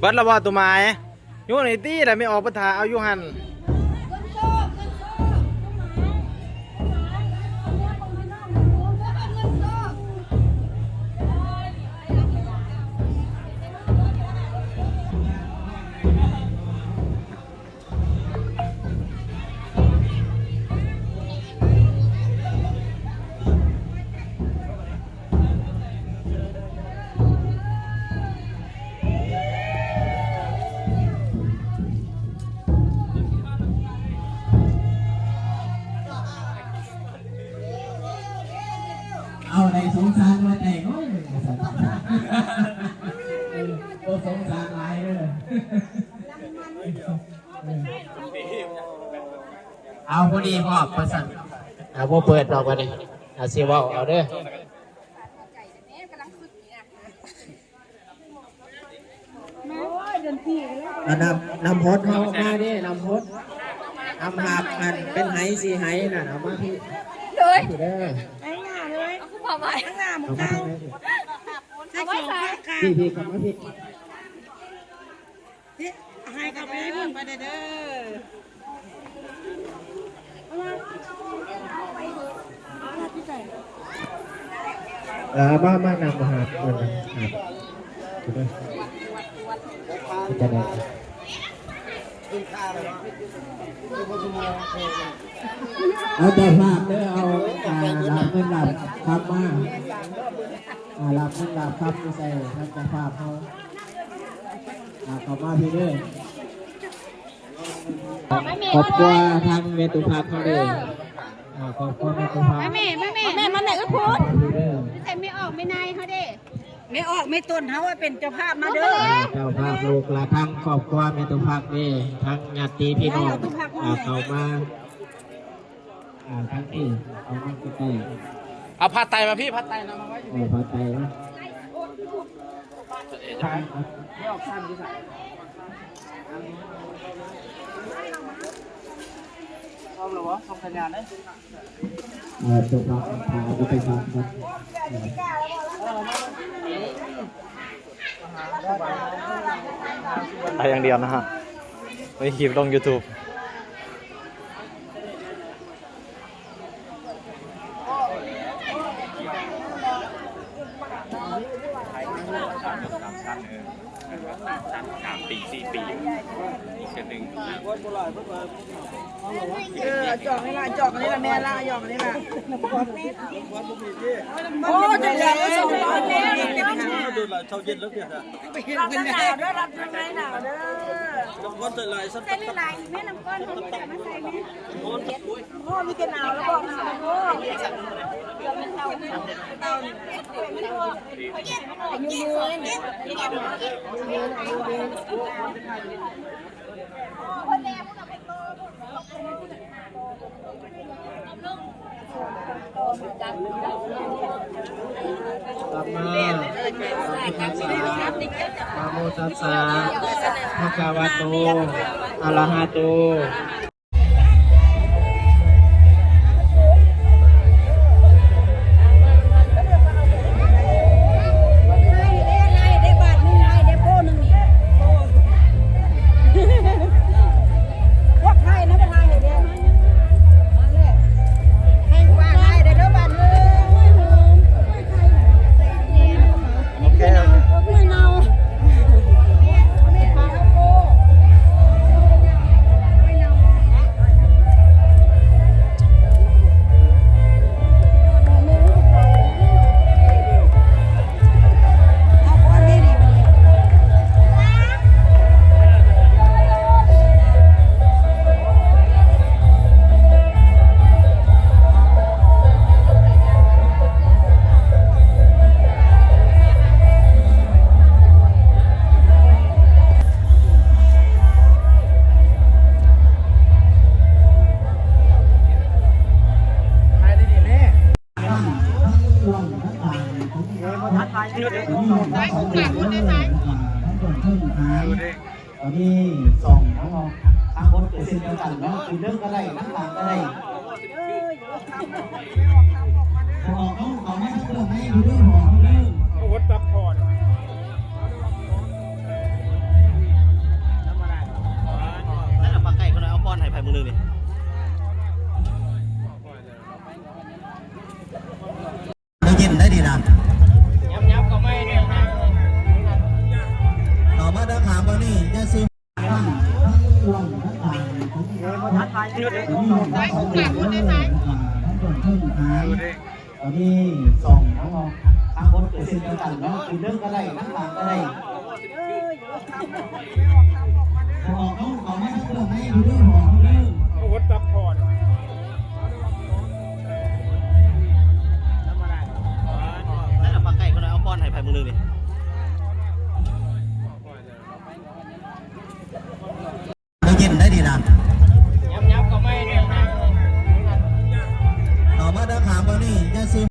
เบิดละว่าตัวไม้อยู่ในตี้แต่ไม่ออกปัญหาเอาอยู่หันเอาในสงสารมาแต่งโอ้ยโอ้สงสารหลายเลยเอาพอดีพ่อประสันเอาพอเปิดดอกมาดิเอาเสียว่าเอาเด้อน้ำพดเขามาดิน้ำพดทำหาบกันเป็นไหสีไหน่ะเอามาพี่เลยเด้อเอามาทำไมพี่กลับมาพี่ให้กับไปเพิ่งไปเด้บ้านนำมาหาคนนะจะได้เอาแต่ภาพเด้อเอาหลับเงินหลับครับมาหลับเงินหลับครับไม่ใช่ครับแต่ภาพเขาเขามาพี่เด้อขอบคุณทางเมตุภาพเขาเลยขอบคุณเมตุภาพแม่มันไหนก็พูดแต่ไม่ออกไม่นายเขาเด้ไม่ออกไม่ต้นเขาว่าเป็นเจ้าภาพมาเด้อเจ้าภาพลูกหลานทั้งครอบครัวเมตุภาพนี่ทั้งญาติพี่น้องเขามาทั้งที่เอามาใกล้เอาผ้าไตมาพี่ผ้าไตนะมาไว้อยู่ผ้าไตนะไม่ออกสั้นที่สุดพร้อมหรือวะส่งสัญญาณเลยตัวภาพพาไปฟังครับไปอย่างเดียวนะฮะไม่คลิปลง YouTube3 ปี 4 ปีอีกเช่นหนึ่งจอกนี่ละจอกนี่ละแม่ละจอกนี่ละโอ้จะเหลือสองร้อยเนี่ยดูแลชาวเย็นแล้วเนี่ยนะรับหนาวด้วยรับยังไงหนาวเด้อ น้ำก้อนใส่ลายสัก เส้นลายแม่น้ำก้อนเขาแกะมาใส่แม่โอ้มีแต่หนาวแล้วบอกหนาวโอ้มันเต่าเต่ามันตัวยืนกลับมานะโมตัสสะภะคะวะโตอะระหะโตตอนนี้ส่องทั้งรถเป็นสิ่งเดียวกันเนาะคือเรื่องอะไรนั่งหลังอะไรพอเขาไม่เรื่องให้ดูเรื่องของเรื่องวัดซับพอร์ต มาด้านขาบ่นี่จะซื้อทั้งรวมทั้งทางนี่ลงทั้งสองเดือนเลยทั้งส่วนเพิ่มหายตอนนี้ส่งทั้งทางคนเกิดสิ่งต่างๆแล้วคือเรื่องก็ได้ทั้งทางก็ได้ออกเขาออกมาทั้งเรื่องให้ดูเรื่องของเรื่องวัดตับพอดนั่นแหละปลาไก่ก็ได้เอาป้อนให้ไผ่มึงเลยดิเราเย็นได้ดีนะยับก็ไม่เนี่ยต่อมาด้านขาบ่นี่จะซื้อ